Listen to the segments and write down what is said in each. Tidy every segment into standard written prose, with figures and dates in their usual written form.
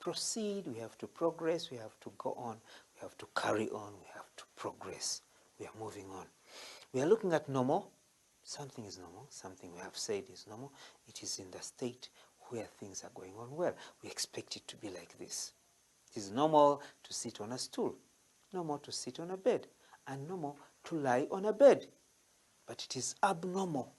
proceed, we have to progress, we have to go on, we have to carry on, we have to progress. We are moving on. We are looking at normal. Something is normal, something we have said is normal. It is in the state where things are going on well. We expect it to be like this. It is normal to sit on a stool, normal to sit on a bed, and normal to lie on a bed. But it is abnormal,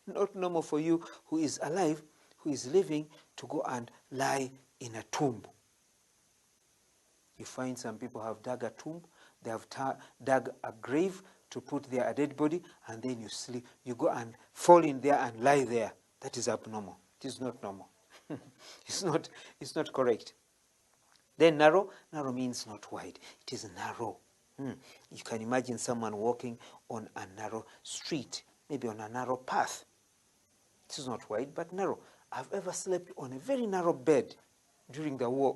not normal for you who is alive, who is living, to go and lie in a tomb. You find some people have dug a tomb, they have dug a grave to put their dead body, and then you sleep. You go and fall in there and lie there. That is abnormal. It is not normal. It's not correct. Then narrow means not wide. It is narrow. You can imagine someone walking on a narrow street, maybe on a narrow path. It is not wide, but narrow. I've ever slept on a very narrow bed during the war,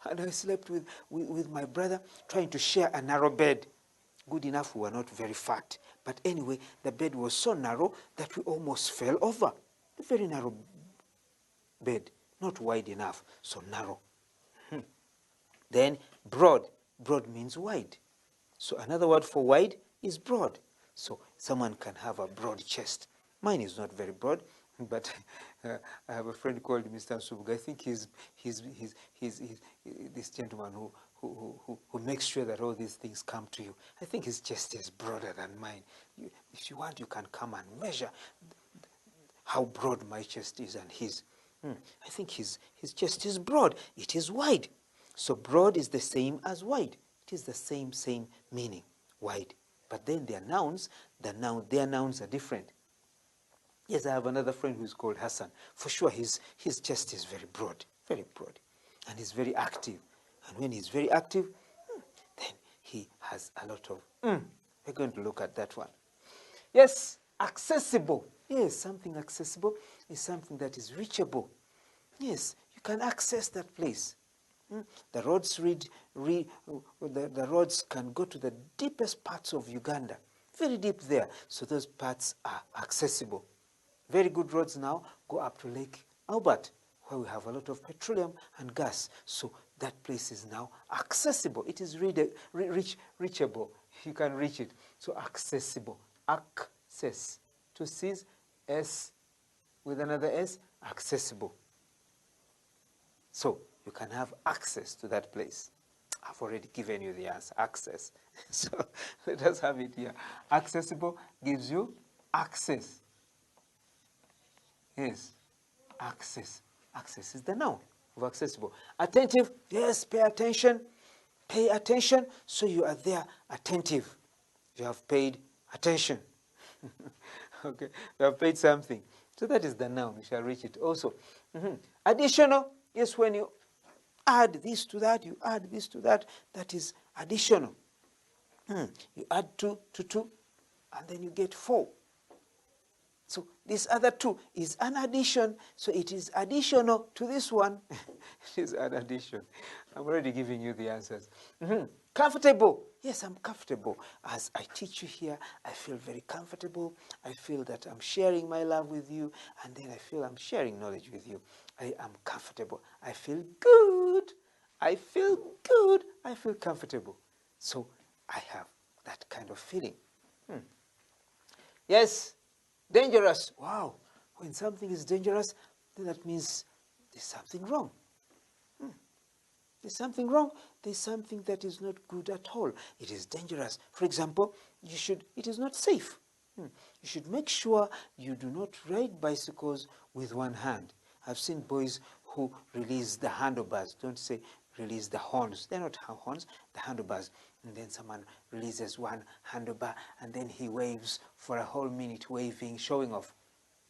and I slept with my brother, trying to share a narrow bed. Good enough, we were not very fat. But anyway, the bed was so narrow that we almost fell over. A very narrow bed, not wide enough, so narrow. Then broad. Broad means wide. So another word for wide is broad. So someone can have a broad chest. Mine is not very broad, but I have a friend called Mr. Subga. I think he's this gentleman who makes sure that all these things come to you. I think his chest is broader than mine. If you want, you can come and measure how broad my chest is and his. I think his chest is broad. It is wide. So broad is the same as wide. It is the same meaning, wide. But then their nouns are different. Yes, I have another friend who is called Hassan. For sure, his chest is very broad, and he's very active. And when he's very active, then he has a lot of. We're going to look at that one. Yes, accessible. Yes, something accessible is something that is reachable. Yes, you can access that place. The roads the roads can go to the deepest parts of Uganda, very deep there. So those parts are accessible. Very good roads now go up to Lake Albert, where we have a lot of petroleum and gas. So that place is now accessible. It is reachable. You can reach it. So accessible. Access. Two C's, S with another S, accessible. So you can have access to that place. I've already given you the answer, access. So let us have it here. Accessible gives you access. Yes, access. Access is the noun of accessible. Attentive, yes, pay attention. Pay attention, so you are there attentive. You have paid attention. Okay, you have paid something. So that is the noun. We shall reach it also. Additional, yes, when you add this to that, you add this to that, that is additional. You add 2 to 2, and then you get 4. So this other 2 is an addition, so it is additional to this one. It is an addition. I'm already giving you the answers. Comfortable. Yes, I'm comfortable. As I teach you here, I feel very comfortable. I feel that I'm sharing my love with you, and then I feel I'm sharing knowledge with you. I am comfortable. I feel good. I feel good. I feel comfortable. So I have that kind of feeling. Yes, dangerous. Wow. When something is dangerous, then that means there's something wrong. There's something wrong. There's something that is not good at all. It is dangerous. For example, it is not safe. You should make sure you do not ride bicycles with one hand. I've seen boys who release the handlebars. Don't say release the horns. They're not horns, the handlebars. And then someone releases one handlebar, and then he waves for a whole minute, waving, showing off.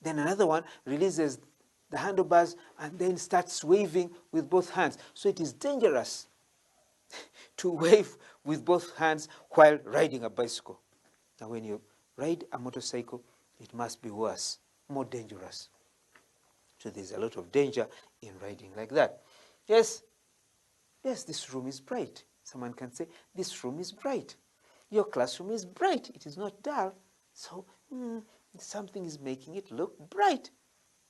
Then another one releases the handlebars and then starts waving with both hands. So it is dangerous to wave with both hands while riding a bicycle. Now when you ride a motorcycle, it must be worse, more dangerous. So there's a lot of danger in riding like that. Yes, this room is bright. Someone can say, this room is bright. Your classroom is bright. It is not dull. So something is making it look bright.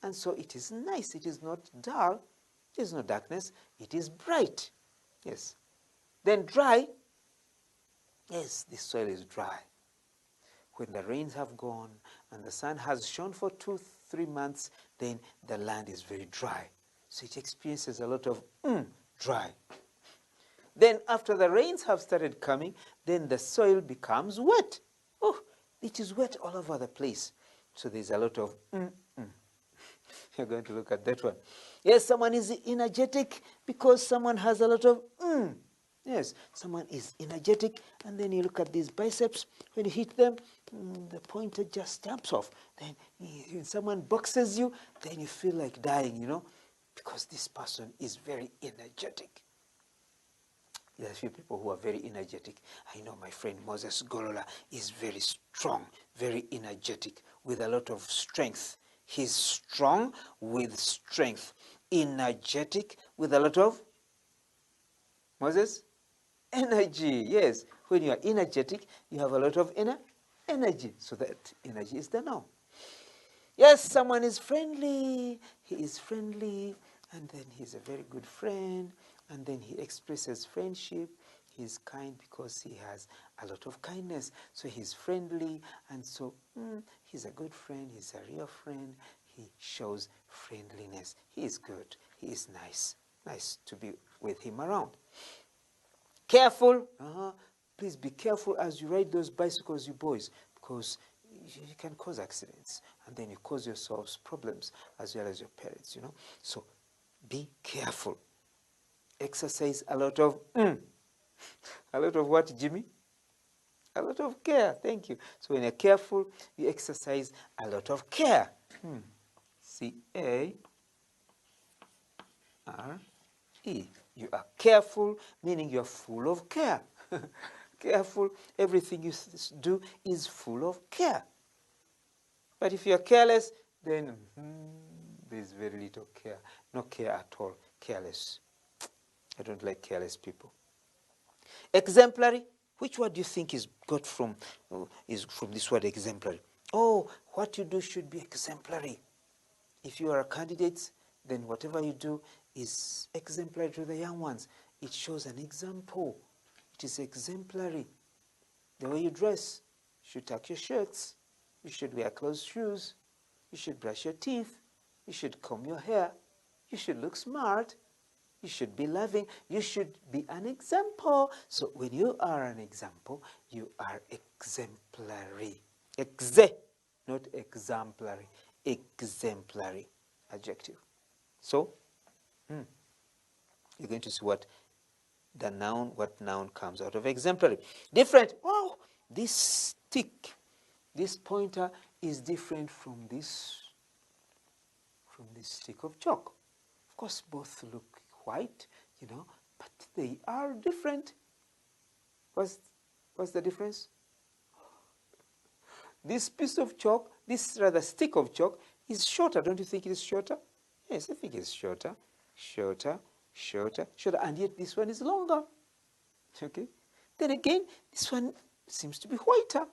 And so it is nice. It is not dull. There's no darkness. It is bright. Yes. Then dry. Yes, the soil is dry. When the rains have gone and the sun has shone for 2-3 months, then the land is very dry. So it experiences a lot of dry. Then after the rains have started coming, then the soil becomes wet. Oh, it is wet all over the place. So there's a lot of You're going to look at that one. Yes, someone is energetic because someone has a lot of Yes, someone is energetic, and then you look at these biceps. When you hit them, the pointer just jumps off. Then when someone boxes you, then you feel like dying, you know, because this person is very energetic. There are a few people who are very energetic. I know my friend Moses Golola is very strong, very energetic, with a lot of strength. He's strong with strength, energetic with a lot of Moses? Energy, yes. When you are energetic, you have a lot of energy. So that energy is the noun. Yes, someone is friendly. He is friendly, and then he's a very good friend, and then he expresses friendship. He's kind because he has a lot of kindness. So he's friendly, and so he's a good friend. He's a real friend. He shows friendliness. He is good. He is nice. Nice to be with him around. Careful. Please be careful as you ride those bicycles, you boys, because you can cause accidents, and then you cause yourselves problems as well as your parents, you know. So be careful. Exercise a lot of a lot of what, Jimmy? A lot of care. Thank you. So when you're careful, you exercise a lot of care. C-A-R-E. You are careful, meaning you're full of care. Careful, everything you do is full of care. But if you're careless, then there's very little care. No care at all. Careless. I don't like careless people. Exemplary. Which word do you think is got from this word exemplary? Oh, what you do should be exemplary. If you are a candidate, then whatever you do is exemplary to the young ones. It shows an example. It is exemplary. The way you dress, you should tuck your shirts, you should wear closed shoes, you should brush your teeth, you should comb your hair, you should look smart, you should be loving, you should be an example. So when you are an example, you are exemplary. Not exemplary. Exemplary. Adjective. So you're going to see what noun comes out of exemplary. Different. Oh, this stick, this pointer is different from this stick of chalk. Of course, both look white, you know, but they are different. What's the difference? This piece of chalk, this rather stick of chalk, is shorter. Don't you think it is shorter? Yes, I think it's shorter, and yet this one is longer. Okay. Then again, this one seems to be whiter.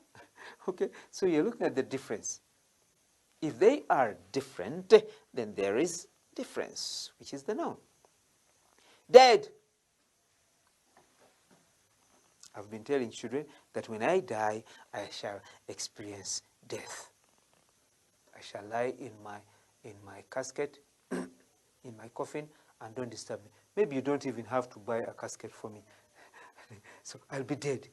Okay. So you're looking at the difference. If they are different, then there is difference, which is the noun. Dead. I've been telling children that when I die, I shall experience death. I shall lie in my casket, in my coffin, and don't disturb me. Maybe you don't even have to buy a casket for me. So I'll be dead.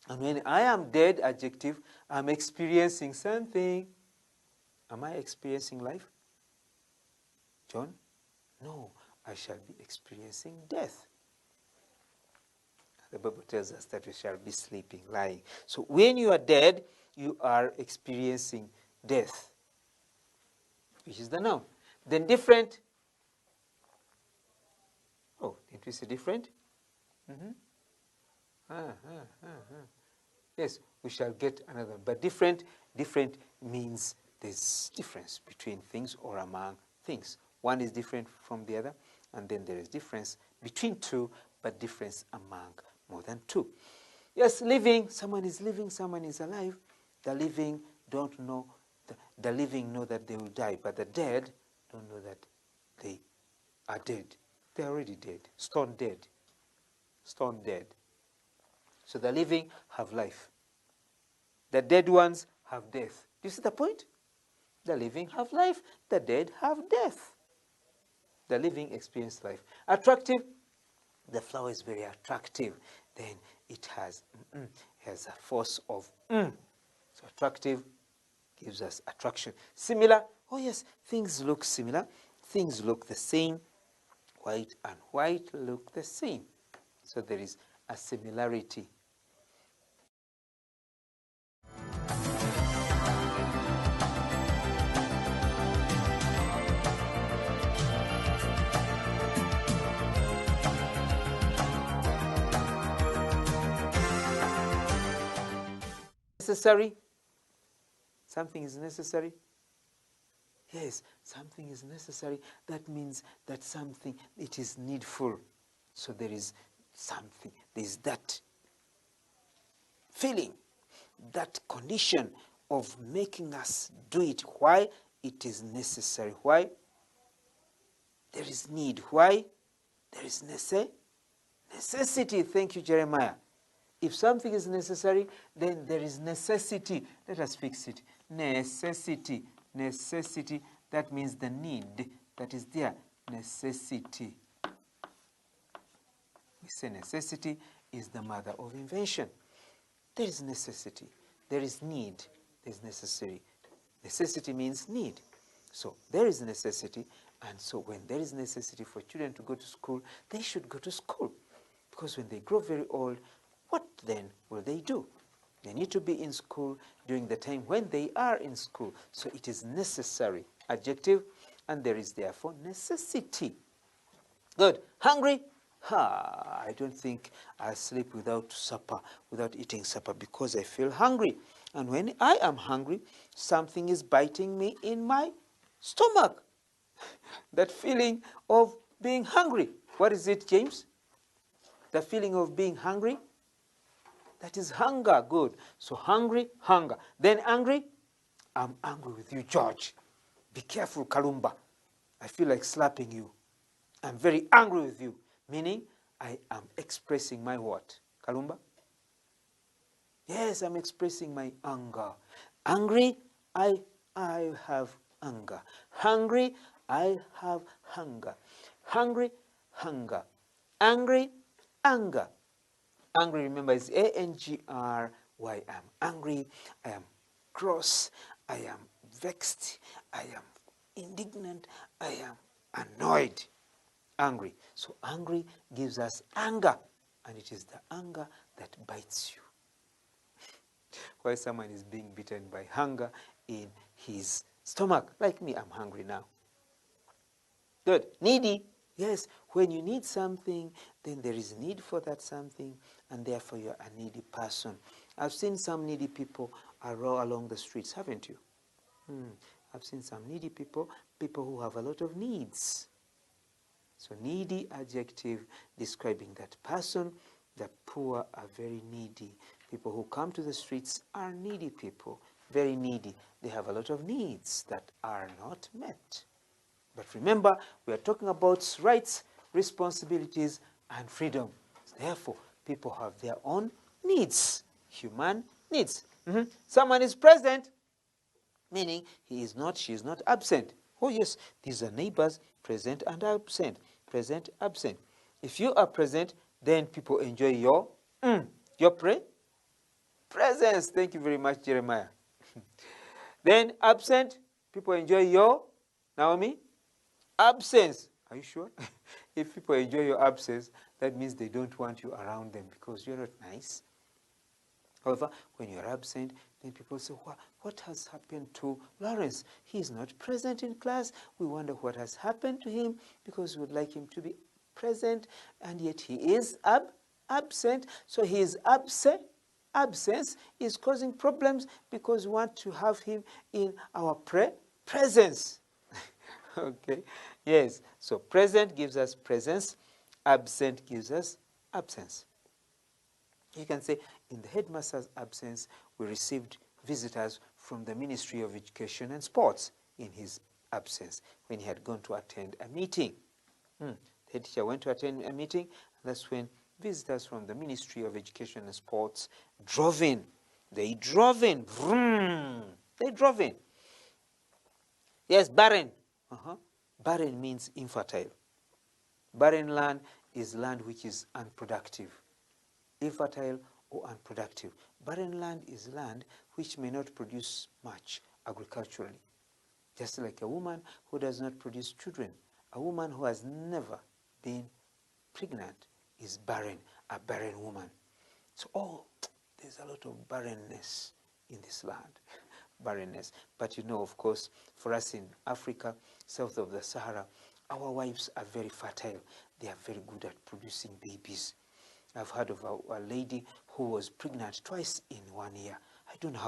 And when I am dead, adjective, I'm experiencing something. Am I experiencing life? John? No, I shall be experiencing death. The Bible tells us that we shall be sleeping, lying. So when you are dead, you are experiencing death, which is the noun. Then different. Oh, didn't we say different? Yes, we shall get another. But different means there's difference between things or among things. One is different from the other, and then there is difference between two, but difference among more than two. Yes, living. Someone is living, someone is alive. The living don't know. The living know that they will die, but the dead don't know that they are dead. They're already dead. Stone dead. Stone dead. So the living have life. The dead ones have death. Do you see the point? The living have life. The dead have death. The living experience life. Attractive. The flower is very attractive. Then it has a force of So attractive gives us attraction. Similar. Oh yes, things look similar. Things look the same. White and white look the same. So there is a similarity. Necessary. Something is necessary. Yes, something is necessary. That means that something, it is needful. So there is something, there is that feeling, that condition of making us do it. Why? It is necessary. Why? There is need. Why? There is necessity. Thank you, Jeremiah. If something is necessary, then there is necessity. Let us fix it. Necessity. Necessity. That means the need that is there. Necessity. We say necessity is the mother of invention. There is necessity. There is need. There is necessary. Necessity means need. So there is necessity. And so when there is necessity for children to go to school, they should go to school. Because when they grow very old, what then will they do? They need to be in school during the time when they are in school. So it is necessary. Adjective. And there is therefore necessity. Good. Hungry? I don't think I'll sleep without supper, without eating supper, because I feel hungry. And when I am hungry, something is biting me in my stomach. That feeling of being hungry. What is it, James? The feeling of being hungry? That is hunger. Good. So hungry, hunger. Then angry? I'm angry with you, George. Be careful, Kalumba. I feel like slapping you. I'm very angry with you. Meaning, I am expressing my what? Kalumba? Yes, I'm expressing my anger. Angry, I have anger. Hungry, I have hunger. Hungry, hunger. Angry, anger. Angry, remember, is A-N-G-R-Y. I'm angry, I am cross, I am vexed, I am indignant, I am annoyed. Angry. So angry gives us anger, and it is the anger that bites you. Why someone is being bitten by hunger in his stomach. Like me, I'm hungry now. Good. Needy. Yes, when you need something, then there is need for that something, and therefore you're a needy person. I've seen some needy people along the streets, haven't you? I've seen some needy people, people who have a lot of needs. So needy, adjective describing that person. The poor are very needy. People who come to the streets are needy people, very needy. They have a lot of needs that are not met. But remember, we are talking about rights, responsibilities, and freedom. Therefore, people have their own needs, human needs. Someone is present, meaning he is not, she is not absent. Oh yes, these are neighbors, present and absent. Present, absent. If you are present, then people enjoy your presence. Thank you very much, Jeremiah. Then absent, people enjoy your, Naomi, absence. Are you sure? If people enjoy your absence, that means they don't want you around them because you're not nice. However, when you're absent, then people say, what has happened to Lawrence? He is not present in class. We wonder what has happened to him because we would like him to be present, and yet he is absent. So his absence is causing problems because we want to have him in our presence. Okay, yes. So present gives us presence. Absent gives us absence. You can say, in the headmaster's absence, we received visitors from the Ministry of Education and Sports in his absence when he had gone to attend a meeting. The head teacher went to attend a meeting, and that's when visitors from the Ministry of Education and Sports drove in. They drove in. Vroom. They drove in. Yes, barren. Barren means infertile. Barren land is land which is unproductive. Infertile or unproductive. Barren land is land which may not produce much agriculturally. Just like a woman who does not produce children. A woman who has never been pregnant is barren, a barren woman. So, there's a lot of barrenness in this land. Barrenness. But you know, of course, for us in Africa, south of the Sahara, our wives are very fertile. They are very good at producing babies. I've heard of a lady who was pregnant twice in 1 year. I don't know how